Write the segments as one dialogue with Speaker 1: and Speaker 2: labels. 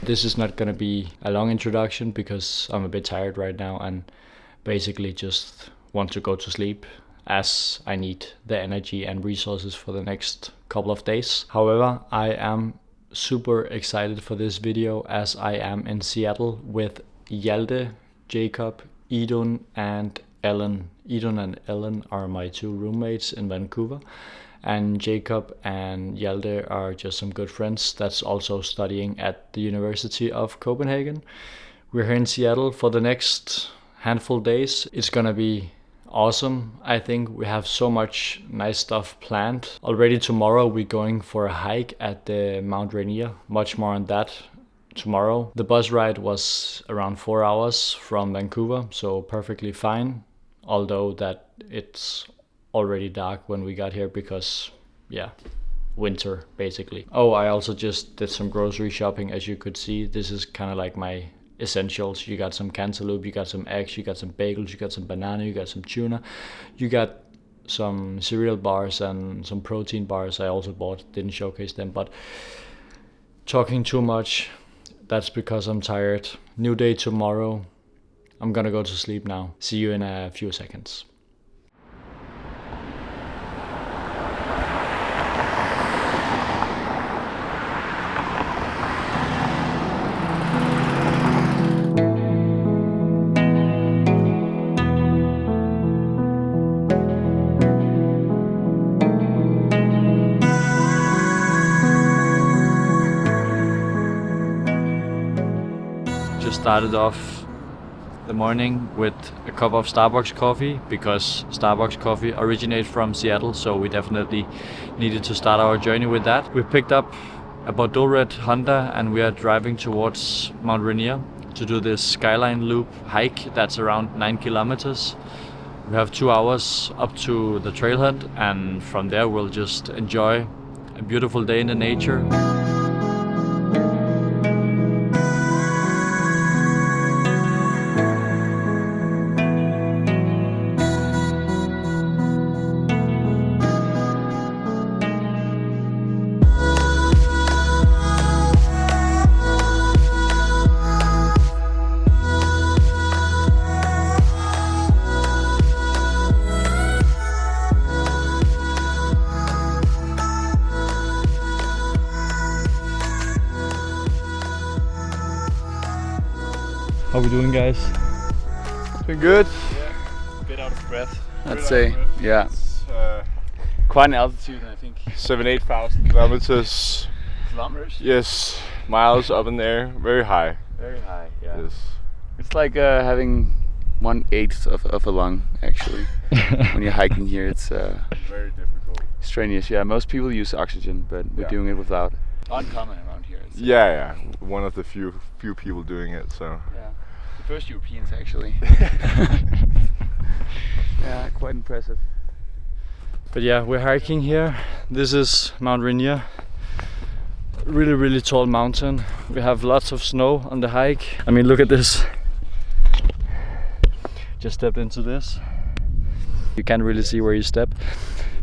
Speaker 1: This is not gonna be a long introduction because I'm a bit tired right now and basically just want to go to sleep, as I need the energy and resources for the next couple of days. However, I am super excited for this video as I am in Seattle with Hjalte, Jacob, Idun and Ellen. Idun and Ellen are my two roommates in Vancouver, and Jacob and Hjalte are just some good friends that's also studying at the University of Copenhagen. We're here in Seattle for the next handful days. It's gonna be awesome. I think we have so much nice stuff planned. Already tomorrow we're going for a hike at the Mount Rainier. Much more on that tomorrow. The bus ride was around 4 hours from Vancouver, so perfectly fine. Although that it's already dark when we got here because, yeah, winter basically. Oh, I also just did some grocery shopping. As you could see, this is kind of like my essentials. You got some cantaloupe, you got some eggs, you got some bagels, you got some banana, you got some tuna, you got some cereal bars and some protein bars I also bought. Didn't showcase them, but talking too much, that's because I'm tired. New day tomorrow. I'm gonna go to sleep now. See you in a few seconds. Started off the morning with a cup of Starbucks coffee because Starbucks coffee originates from Seattle, so we definitely needed to start our journey with that. We picked up a Bordeaux Red Honda and we are driving towards Mount Rainier to do this skyline loop hike that's around 9 kilometers. We have 2 hours up to the trailhead, and from there we'll just enjoy a beautiful day in the nature. How we doing, guys?
Speaker 2: Been good.
Speaker 3: Yeah, a bit out of breath.
Speaker 2: I'd say, yeah.
Speaker 3: It's,
Speaker 2: Quite an altitude, I think.
Speaker 3: 7,000-8,000 kilometers.
Speaker 2: Kilometers?
Speaker 3: Yes, miles up in there. Very high.
Speaker 2: Very high, yeah.
Speaker 3: Yes.
Speaker 2: It's like having 1/8 of a lung, actually. When you're hiking here, it's
Speaker 3: Very difficult.
Speaker 2: strenuous. Yeah, most people use oxygen, but we're doing it without. Uncommon around here.
Speaker 3: Yeah. One of the few people doing it. So.
Speaker 2: Yeah. The first Europeans, actually. Yeah, quite impressive.
Speaker 1: But yeah, we're hiking here. This is Mount Rainier. Really, really tall mountain. We have lots of snow on the hike. I mean, look at this. Just stepped into this. You can't really see where you step,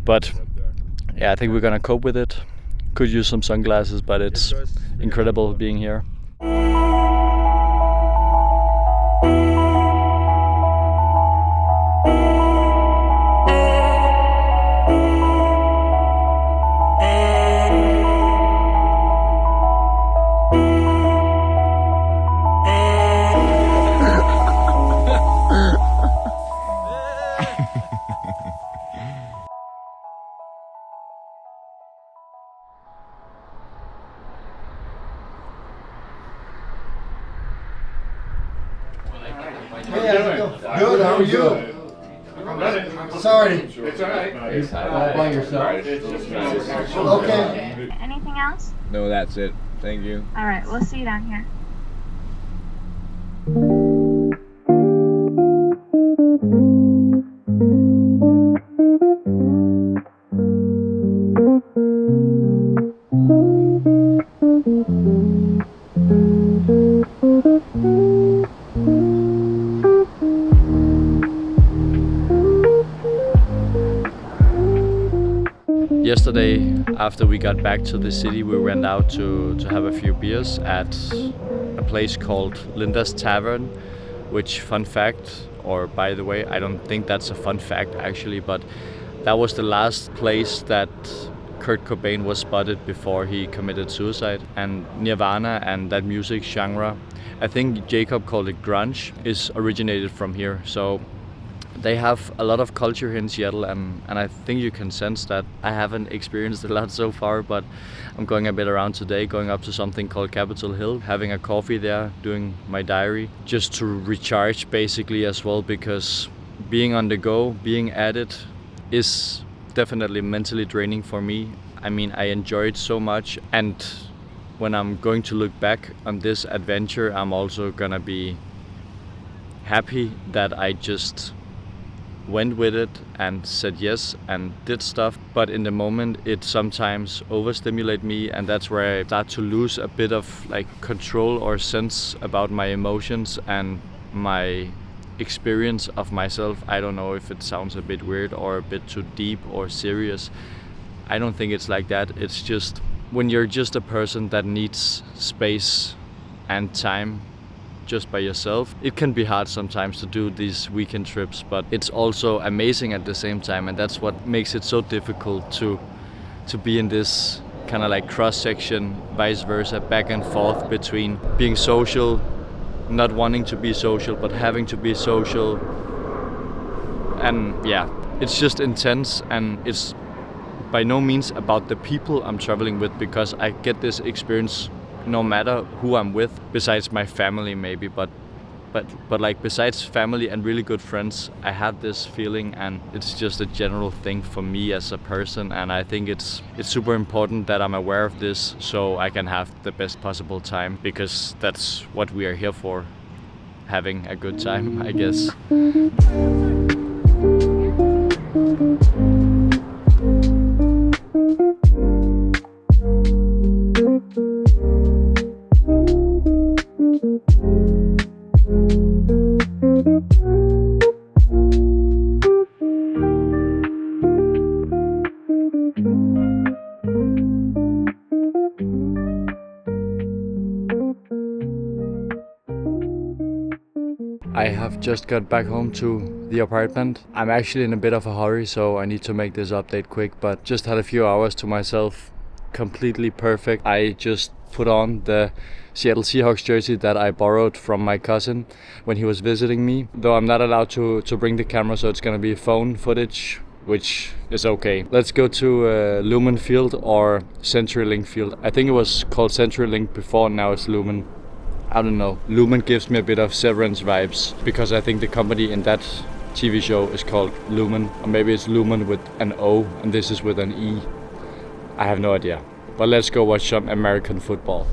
Speaker 1: but yeah, I think we're gonna cope with it. Could use some sunglasses, but it's incredible being here.
Speaker 4: Good, how are you? Sorry.
Speaker 3: It's alright.
Speaker 4: By yourself. Okay.
Speaker 5: Anything else?
Speaker 3: No, that's it. Thank you.
Speaker 5: All right, we'll see you down here.
Speaker 1: Yesterday, after we got back to the city, we went out to have a few beers at place called Linda's Tavern, which, fun fact, or by the way, I don't think that's a fun fact actually, but that was the last place that Kurt Cobain was spotted before he committed suicide. And Nirvana and that music genre, I think Jacob called it grunge, is originated from here. So they have a lot of culture here in Seattle, and I think you can sense that. I haven't experienced a lot so far, but I'm going a bit around today, going up to something called Capitol Hill, having a coffee there, doing my diary, just to recharge basically as well, because being on the go, being at it, is definitely mentally draining for me. I mean, I enjoy it so much, and when I'm going to look back on this adventure, I'm also gonna be happy that I just went with it and said yes and did stuff. But in the moment it sometimes overstimulate me, and that's where I start to lose a bit of like control or sense about my emotions and my experience of myself. I don't know if it sounds a bit weird or a bit too deep or serious. I don't think it's like that. It's just when you're just a person that needs space and time just by yourself, it can be hard sometimes to do these weekend trips, but it's also amazing at the same time, and that's what makes it so difficult to be in this kind of like cross section, vice versa, back and forth between being social, not wanting to be social, but having to be social. And yeah, it's just intense, and it's by no means about the people I'm traveling with, because I get this experience no matter who I'm with, besides my family maybe, but like besides family and really good friends, I have this feeling, and it's just a general thing for me as a person, and I think it's super important that I'm aware of this so I can have the best possible time, because that's what we are here for, having a good time, I guess. I have just got back home to the apartment. I'm actually in a bit of a hurry, so I need to make this update quick, but just had a few hours to myself, completely perfect. I just put on the Seattle Seahawks jersey that I borrowed from my cousin when he was visiting me, though I'm not allowed to bring the camera, so it's gonna be phone footage, which is okay. Let's go to Lumen Field or CenturyLink Field. I think it was called CenturyLink before, now it's Lumen. I don't know. Lumen gives me a bit of Severance vibes, because I think the company in that TV show is called Lumen, or maybe it's Lumen with an O and this is with an E. I have no idea. But let's go watch some American football.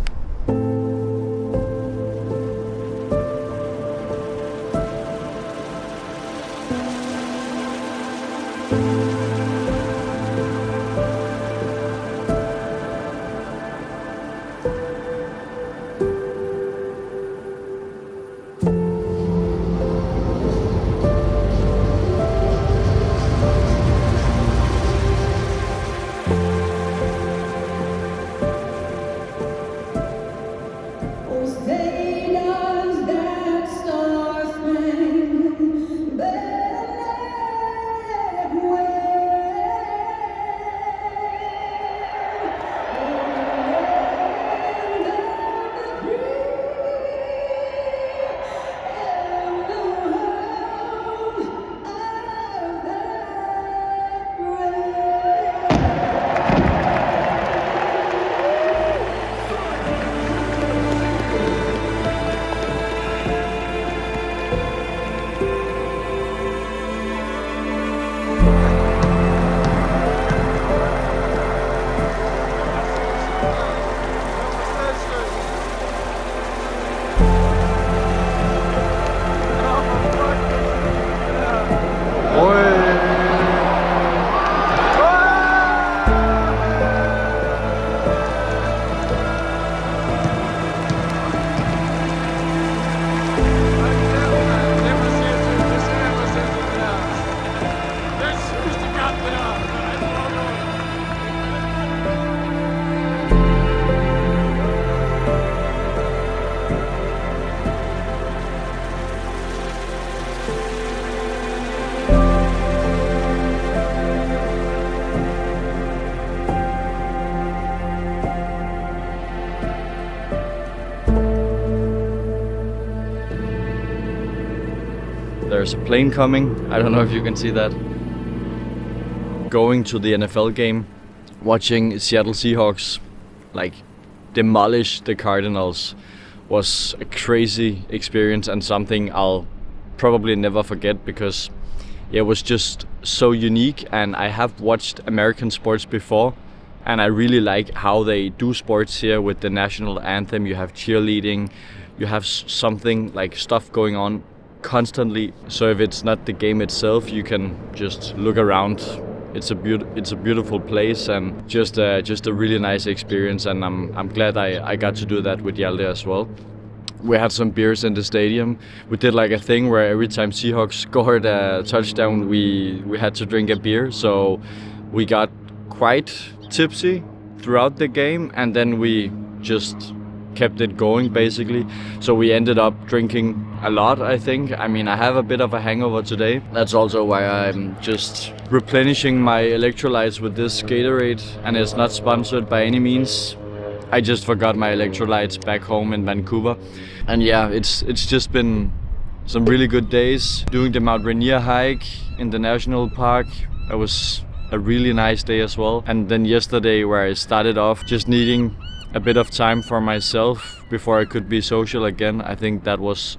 Speaker 1: There's a plane coming. I don't know if you can see that. Going to the NFL game, watching Seattle Seahawks like demolish the Cardinals was a crazy experience and something I'll probably never forget, because it was just so unique. And I have watched American sports before, and I really like how they do sports here with the national anthem. You have cheerleading, you have something like stuff going on constantly. So if it's not the game itself, you can just look around. It's a beautiful place, and just a really nice experience. And I'm glad I got to do that with Hjalte as well. We had some beers in the stadium. We did like a thing where every time Seahawks scored a touchdown, we had to drink a beer. So we got quite tipsy throughout the game, and then we just kept it going basically. So we ended up drinking a lot, I think. I mean, I have a bit of a hangover today. That's also why I'm just replenishing my electrolytes with this Gatorade, and it's not sponsored by any means. I just forgot my electrolytes back home in Vancouver. And yeah, it's just been some really good days. Doing the Mount Rainier hike in the national park, it was a really nice day as well. And then yesterday, where I started off just needing a bit of time for myself before I could be social again, I think that was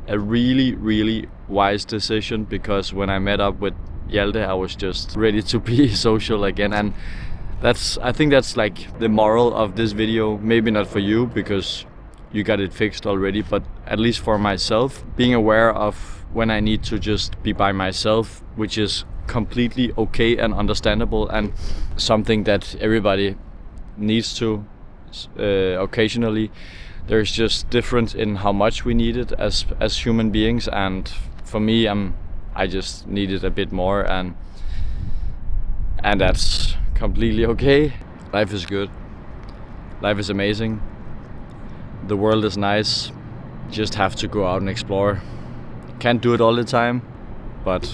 Speaker 1: a really, really wise decision, because when I met up with Hjalte, I was just ready to be social again. And I think that's like the moral of this video. Maybe not for you, because you got it fixed already, but at least for myself, being aware of when I need to just be by myself, which is completely okay and understandable, and something that everybody needs to occasionally. There's just difference in how much we need it as human beings, and for me, I just need it a bit more, and that's completely okay. Life is good. Life is amazing. The world is nice. Just have to go out and explore. Can't do it all the time, but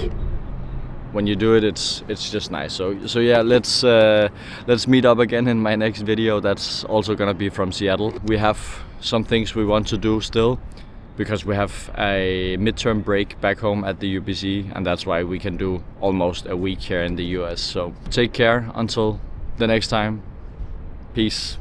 Speaker 1: when you do it, it's just nice. So yeah, let's meet up again in my next video. That's also gonna be from Seattle. We have some things we want to do still, because we have a midterm break back home at the UBC, and that's why we can do almost a week here in the US. So take care until the next time. Peace.